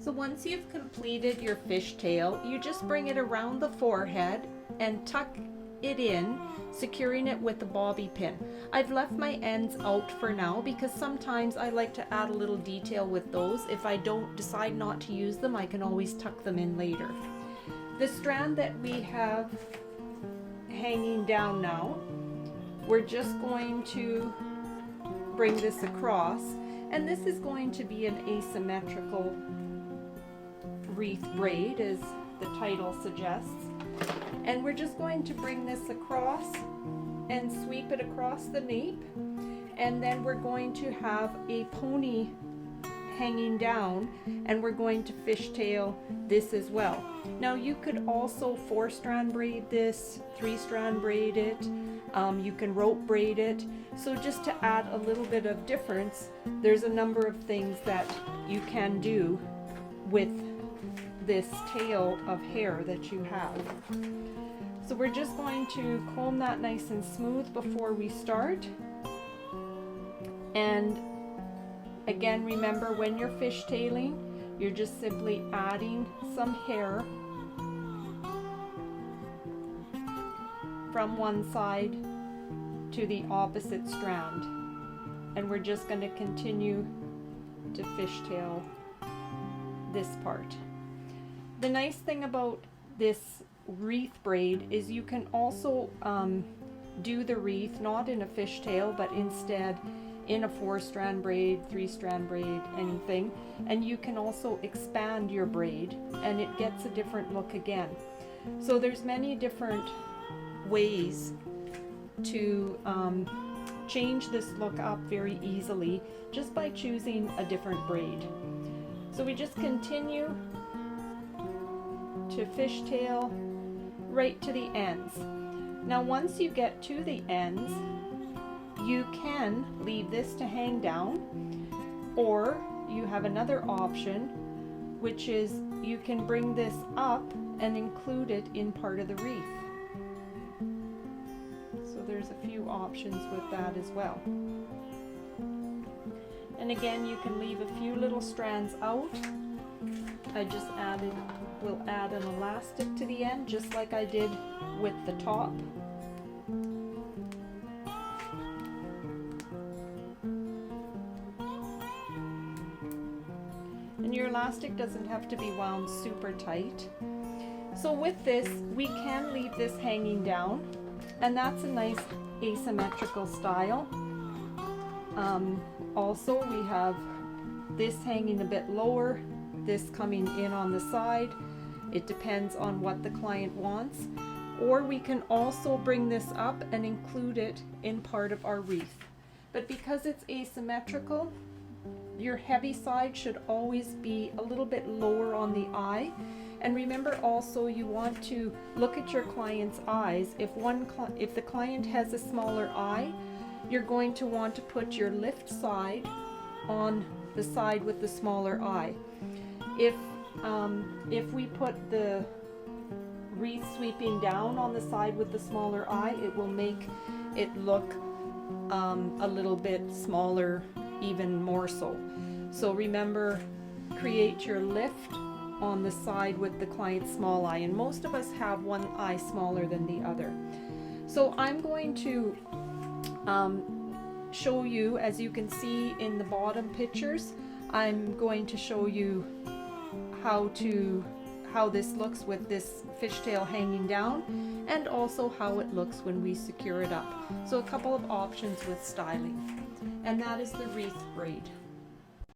So once you've completed your fishtail, you just bring it around the forehead and tuck it in, securing it with the bobby pin. I've left my ends out for now because sometimes I like to add a little detail with those. If I don't decide not to use them, I can always tuck them in later. The strand that we have hanging down now, we're just going to bring this across, and this is going to be an asymmetrical wreath braid, as the title suggests. And we're just going to bring this across and sweep it across the nape, and then we're going to have a pony hanging down, and we're going to fishtail this as well. Now you could also 4-strand braid this, 3-strand braid it, you can rope braid it. So just to add a little bit of difference, there's a number of things that you can do with this tail of hair that you have. So we're just going to comb that nice and smooth before we start. And again, remember, when you're fishtailing, you're just simply adding some hair from one side to the opposite strand. And we're just going to continue to fishtail this part. The nice thing about this wreath braid is you can also do the wreath not in a fishtail, but instead in a 4-strand braid, 3-strand braid, anything. And you can also expand your braid and it gets a different look again. So there's many different ways to change this look up very easily just by choosing a different braid. So we just continue to fishtail right to the ends. Now once you get to the ends, you can leave this to hang down, or you have another option, which is you can bring this up and include it in part of the wreath. So there's a few options with that as well. And again, you can leave a few little strands out. I just will add an elastic to the end, just like I did with the top. And your elastic doesn't have to be wound super tight. So with this, we can leave this hanging down, and that's a nice asymmetrical style. Also, we have this hanging a bit lower, this coming in on the side. It depends on what the client wants. Or we can also bring this up and include it in part of our wreath. But because it's asymmetrical, your heavy side should always be a little bit lower on the eye. And remember also, you want to look at your client's eyes. If the client has a smaller eye, you're going to want to put your lift side on the side with the smaller eye. If we put the wreath sweeping down on the side with the smaller eye, it will make it look a little bit smaller, even more so. So remember, create your lift on the side with the client's small eye, and most of us have one eye smaller than the other. So I'm going to show you, as you can see in the bottom pictures, I'm going to show you how this looks with this fishtail hanging down, and also how it looks when we secure it up. So a couple of options with styling, and that is the wreath braid.